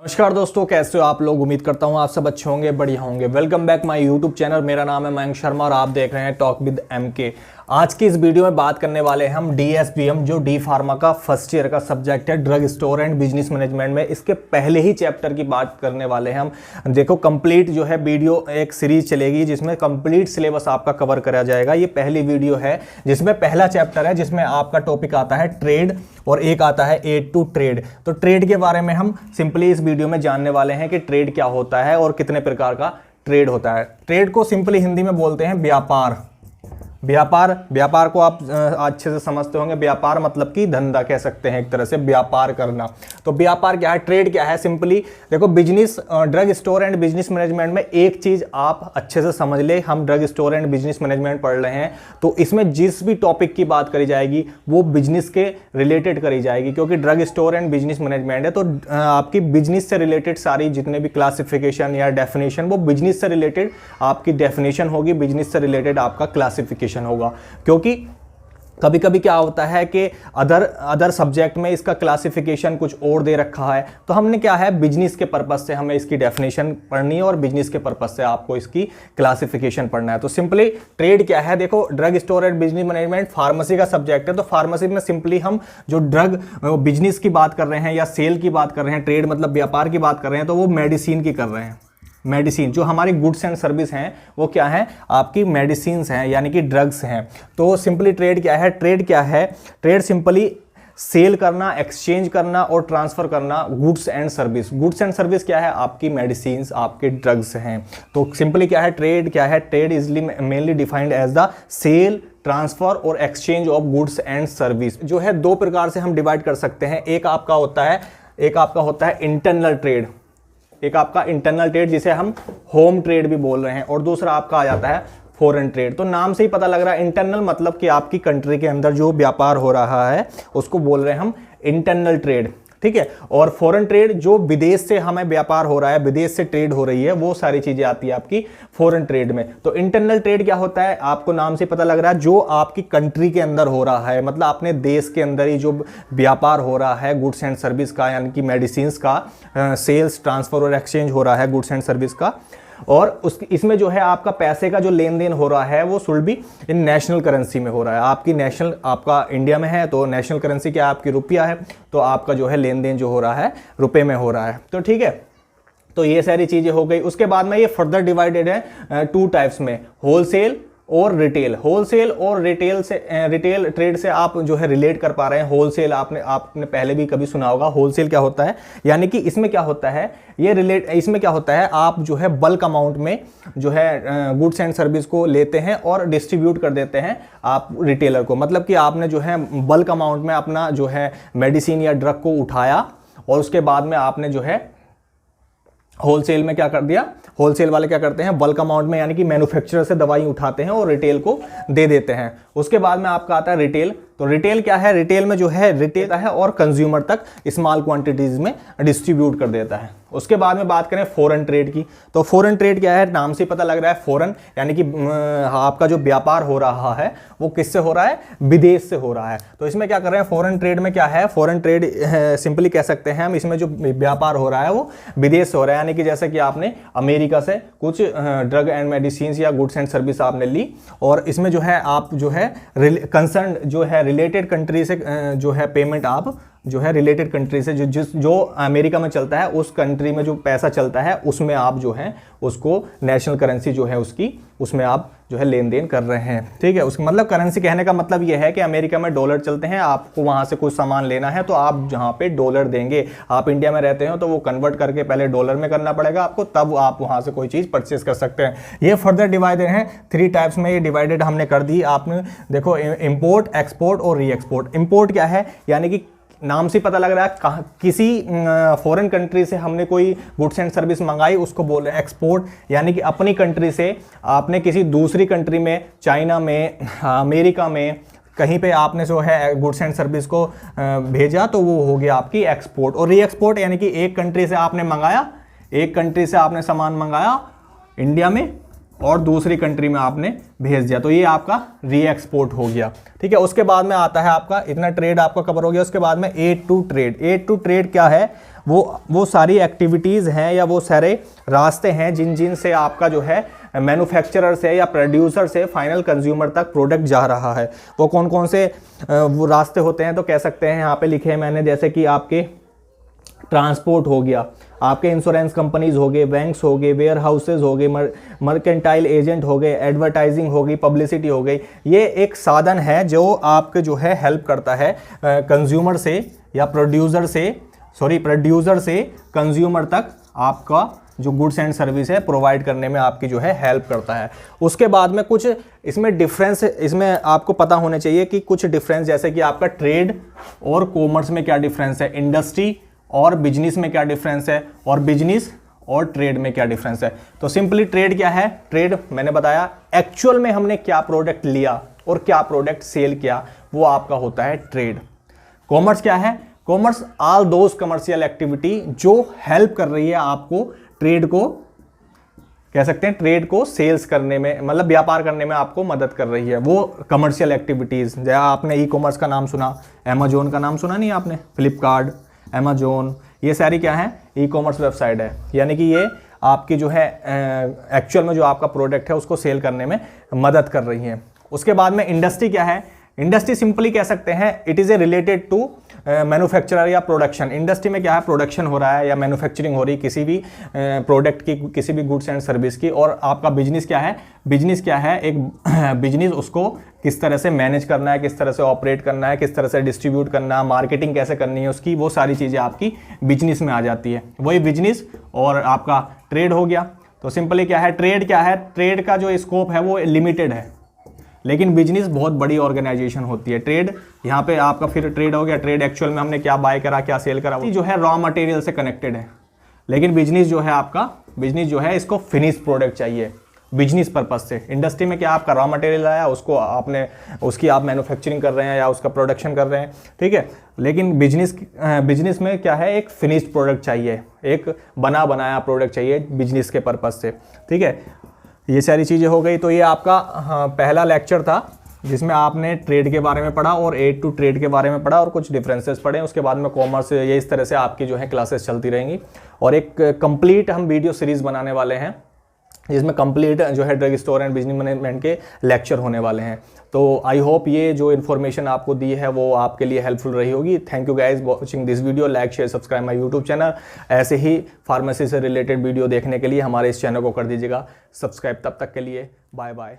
नमस्कार दोस्तों, कैसे हो आप लोग। उम्मीद करता हूँ आप सब अच्छे होंगे, बढ़िया होंगे। Welcome back my YouTube channel. मेरा नाम है मयंक शर्मा और आप देख रहे हैं टॉक विद एमके। आज की इस वीडियो में बात करने वाले हैं हम डीएसबीएम, जो डी फार्मा का फर्स्ट ईयर का सब्जेक्ट है, drug store and business management में। इसके पहले ही चैप्टर की बात करने वाले हैं हम। देखो, कंप्लीट जो है वीडियो एक सीरीज चलेगी जिसमें कंप्लीट सिलेबस आपका कवर करा जाएगा। ये पहली वीडियो है जिसमें पहला चैप्टर है जिसमें आपका टॉपिक आता है ट्रेड और एक आता है एड टू ट्रेड। तो ट्रेड के बारे में हम सिंपली इस वीडियो में जानने वाले हैं कि ट्रेड क्या होता है और कितने प्रकार का ट्रेड होता है। ट्रेड को सिंपली हिंदी में बोलते हैं व्यापार। व्यापार को आप अच्छे से समझते होंगे। व्यापार मतलब कि धंधा कह सकते हैं, एक तरह से व्यापार करना। तो व्यापार क्या है, ट्रेड क्या है, सिंपली देखो, business, drug store and business management में एक चीज आप अच्छे से समझ ले। हम drug store and business management पढ़ रहे हैं, तो इसमें जिस भी टॉपिक की बात करी जाएगी वो बिजनेस के रिलेटेड करी जाएगी, क्योंकि drug store and business management है। तो आपकी बिजनेस से रिलेटेड सारी जितने भी क्लासिफिकेशन या डेफिनेशन, वो बिजनेस से रिलेटेड आपकी डेफिनेशन होगी, बिजनेस से रिलेटेड आपका क्लासिफिकेशन होगा। क्योंकि कभी कभी क्या होता है कि अदर सब्जेक्ट में इसका क्लासिफिकेशन कुछ और दे रखा है, तो हमने क्या है, बिजनेस के पर्पस से हमें इसकी डेफिनेशन पढ़नी है और बिजनेस के पर्पस से आपको इसकी क्लासिफिकेशन पढ़ना है। तो सिंपली ट्रेड क्या है, देखो, drug store and business management pharmacy का सब्जेक्ट है। तो फार्मेसी में सिंपली हम जो ड्रग बिजनेस की बात कर रहे हैं या सेल की बात कर रहे हैं, ट्रेड मतलब व्यापार की बात कर रहे हैं, तो वो मेडिसिन की कर रहे हैं। मेडिसिन जो हमारी गुड्स एंड सर्विस हैं वो क्या है, आपकी मेडिसिन्स हैं, यानी कि ड्रग्स हैं। तो सिंपली ट्रेड क्या है, ट्रेड सिंपली सेल करना, एक्सचेंज करना और ट्रांसफर करना goods and service. Goods and service क्या है, आपकी मेडिसिन्स, आपके ड्रग्स हैं। तो सिंपली क्या है, trade easily mainly defined as the sale, transfer और exchange of goods and service. जो है दो प्रकार से हम डिवाइड कर सकते हैं। एक आपका होता है इंटरनल ट्रेड, एक आपका इंटरनल ट्रेड जिसे हम होम ट्रेड भी बोल रहे हैं, और दूसरा आपका आ जाता है फॉरेन ट्रेड। तो नाम से ही पता लग रहा है, इंटरनल मतलब कि आपकी कंट्री के अंदर जो व्यापार हो रहा है उसको बोल रहे हैं हम इंटरनल ट्रेड, ठीक है। और फॉरेन ट्रेड जो विदेश से हमें व्यापार हो रहा है, विदेश से ट्रेड हो रही है, वो सारी चीजें आती है आपकी फॉरेन ट्रेड में। तो इंटरनल ट्रेड क्या होता है, आपको नाम से पता लग रहा है, जो आपकी कंट्री के अंदर हो रहा है, मतलब अपने देश के अंदर ही जो व्यापार हो रहा है गुड्स एंड सर्विस का, यानी कि मेडिसिन्स का सेल्स, ट्रांसफर और एक्सचेंज हो रहा है गुड्स एंड सर्विस का। और इसमें जो है आपका पैसे का जो लेन देन हो रहा है वो शुड भी इन नेशनल करेंसी में हो रहा है। आपकी नेशनल, आपका इंडिया में है तो नेशनल करेंसी क्या है, आपकी रुपया है, तो आपका जो है लेन देन जो हो रहा है रुपए में हो रहा है। तो ठीक है, तो ये सारी चीजें हो गई। उसके बाद में ये फर्दर डिवाइडेड है टू टाइप्स में, होलसेल और रिटेल। होलसेल और रिटेल ट्रेड से आप जो है रिलेट कर पा रहे हैं। होलसेल आपने पहले भी कभी सुना होगा। होलसेल क्या होता है, यानी कि इसमें क्या होता है, इसमें क्या होता है, आप जो है बल्क अमाउंट में जो है गुड्स एंड सर्विस को लेते हैं और डिस्ट्रीब्यूट कर देते हैं आप रिटेलर को। मतलब कि आपने जो है बल्क अमाउंट में अपना जो है मेडिसिन या ड्रग को उठाया और उसके बाद में आपने जो है होलसेल में क्या कर दिया, होलसेल वाले क्या करते हैं, बल्क अमाउंट में, यानी कि मैन्युफैक्चरर से दवाई उठाते हैं और रिटेल को दे देते हैं। उसके बाद में आपका आता है रिटेल। तो रिटेल क्या है, रिटेल में जो है रिटेल है और कंज्यूमर तक स्मॉल क्वांटिटीज में डिस्ट्रीब्यूट कर देता है। उसके बाद में बात करें फॉरेन ट्रेड की, तो फॉरेन ट्रेड क्या है, नाम से पता लग रहा है फॉरेन, यानी कि आपका जो व्यापार हो रहा है वो किससे हो रहा है, विदेश से हो रहा है। तो इसमें क्या कर रहे हैं, फॉरेन ट्रेड में क्या है, फॉरेन ट्रेड सिंपली कह सकते हैं हम, इसमें जो व्यापार हो रहा है वो विदेश से हो रहा है। यानी कि जैसे कि आपने अमेरिका से कुछ ड्रग एंड मेडिसिन या गुड्स एंड सर्विस आपने ली, और इसमें जो है आप जो है कंसर्न जो है रिलेटेड कंट्री से जो है पेमेंट आप जो है रिलेटेड कंट्री से जो अमेरिका में चलता है, उस कंट्री में जो पैसा चलता है उसमें आप जो है उसको नेशनल करेंसी जो है उसकी, उसमें आप जो है लेन देन कर रहे हैं, ठीक है। उसका मतलब करेंसी कहने का मतलब ये है कि अमेरिका में डॉलर चलते हैं, आपको वहां से कुछ सामान लेना है तो आप जहां पे डॉलर देंगे, आप इंडिया में रहते हो तो वो कन्वर्ट करके पहले डॉलर में करना पड़ेगा आपको, तब आप वहां से कोई चीज परचेस कर सकते हैं। ये फर्दर डिवाइडेड है, थ्री टाइप्स में ये डिवाइडेड हमने कर दी। आपने देखो, इंपोर्ट, एक्सपोर्ट और री एक्सपोर्ट। इंपोर्ट क्या है, यानी कि नाम से पता लग रहा है किसी फॉरेन कंट्री से हमने कोई गुड्स एंड सर्विस मंगाई, उसको बोल रहे हैं एक्सपोर्ट। यानी कि अपनी कंट्री से आपने किसी दूसरी कंट्री में, चाइना में, अमेरिका में, कहीं पे आपने जो है गुड्स एंड सर्विस को भेजा, तो वो हो गया आपकी एक्सपोर्ट। और री एक्सपोर्ट यानी कि एक कंट्री से आपने मंगाया, एक कंट्री से आपने सामान मंगाया इंडिया में, और दूसरी कंट्री में आपने भेज दिया, तो ये आपका री एक्सपोर्ट हो गया। ठीक है, उसके बाद में आता है आपका इतना ट्रेड आपका कवर हो गया। उसके बाद में aid to trade. Aid to trade क्या है? वो सारी एक्टिविटीज़ हैं या वो सारे रास्ते हैं जिन से आपका जो है मैन्युफैक्चरर से या प्रोड्यूसर से फाइनल कंज्यूमर तक प्रोडक्ट जा रहा है। वो कौन कौन से वो रास्ते होते हैं, तो कह सकते हैं यहाँ पे लिखे हैं मैंने, जैसे कि आपके ट्रांसपोर्ट हो गया, आपके इंश्योरेंस कंपनीज हो गए, बैंक्स हो गए, वेयर हाउसेज हो गए, मर्केंटाइल एजेंट हो गए, एडवर्टाइजिंग हो गई, पब्लिसिटी हो गई। ये एक साधन है जो आपके जो है हेल्प करता है कंज्यूमर से या प्रोड्यूसर से कंज्यूमर तक आपका जो गुड्स एंड सर्विस है प्रोवाइड करने में आपकी जो है हेल्प करता है। उसके बाद में कुछ इसमें डिफरेंस, इसमें आपको पता होने चाहिए कि कुछ डिफरेंस, जैसे कि आपका ट्रेड और कॉमर्स में क्या डिफरेंस है, इंडस्ट्री और बिजनेस में क्या डिफरेंस है, और बिजनेस और ट्रेड में क्या डिफरेंस है। तो सिंपली ट्रेड क्या है? ट्रेड मैंने बताया एक्चुअल में हमने क्या प्रोडक्ट लिया और क्या प्रोडक्ट सेल किया, वो आपका होता है ट्रेड। कॉमर्स क्या है? Commerce all those commercial activity जो हेल्प कर रही है आपको ट्रेड को, कह सकते हैं ट्रेड को सेल्स करने में, मतलब व्यापार करने में आपको मदद कर रही है, वो कमर्शियल एक्टिविटीज। जैसे आपने ई कॉमर्स का नाम सुना, अमेजोन का नाम सुना नहीं आपने, फ्लिपकार्ट, अमेजोन, ये सारी क्या है? ई कॉमर्स वेबसाइट है। यानी कि ये आपकी जो है एक्चुअल में जो आपका प्रोडक्ट है उसको सेल करने में मदद कर रही है। उसके बाद में इंडस्ट्री क्या है? इंडस्ट्री सिंपली कह सकते हैं it is a related to manufacturer या प्रोडक्शन। इंडस्ट्री में क्या है? प्रोडक्शन हो रहा है या मैन्युफैक्चरिंग हो रही किसी भी प्रोडक्ट की, किसी भी गुड्स एंड सर्विस की। और आपका बिजनेस क्या है? बिजनेस क्या है? एक बिजनेस उसको किस तरह से मैनेज करना है, किस तरह से ऑपरेट करना है, किस तरह से डिस्ट्रीब्यूट करना है, मार्केटिंग कैसे करनी है उसकी, वो सारी चीज़ें आपकी बिजनेस में आ जाती है। वही बिजनेस और आपका ट्रेड हो गया। तो सिंपली क्या है? ट्रेड क्या है? ट्रेड का जो स्कोप है वो लिमिटेड है, लेकिन बिजनेस बहुत बड़ी ऑर्गेनाइजेशन होती है। ट्रेड यहाँ पे आपका फिर ट्रेड हो गया, ट्रेड एक्चुअल में हमने क्या बाय करा, क्या सेल करा, वो जो है रॉ मटेरियल से कनेक्टेड है। लेकिन बिजनेस जो है आपका, बिजनेस जो है इसको फिनिश प्रोडक्ट चाहिए बिजनेस पर्पज से। इंडस्ट्री में क्या आपका रॉ मटेरियल आया, उसको आपने उसकी आप मैन्युफैक्चरिंग कर रहे हैं या उसका प्रोडक्शन कर रहे हैं, ठीक है। लेकिन बिजनेस में क्या है? एक फिनिश्ड प्रोडक्ट चाहिए, एक बना बनाया प्रोडक्ट चाहिए बिजनेस के पर्पज से, ठीक है। ये सारी चीज़ें हो गई। तो ये आपका पहला लेक्चर था जिसमें आपने ट्रेड के बारे में पढ़ा और एड टू ट्रेड के बारे में पढ़ा और कुछ डिफरेंसेस पढ़े। उसके बाद में कॉमर्स, ये इस तरह से आपकी जो है क्लासेस चलती रहेंगी। और एक कंप्लीट हम वीडियो सीरीज़ बनाने वाले हैं जिसमें कंप्लीट जो है drug store and business management के लेक्चर होने वाले हैं। तो आई होप ये जो इन्फॉर्मेशन आपको दी है वो आपके लिए हेल्पफुल रही होगी। Thank you guys watching this video. Like share subscribe my YouTube channel. ऐसे ही फार्मेसी से रिलेटेड वीडियो देखने के लिए हमारे इस चैनल को कर दीजिएगा सब्सक्राइब। तब तक के लिए बाय बाय।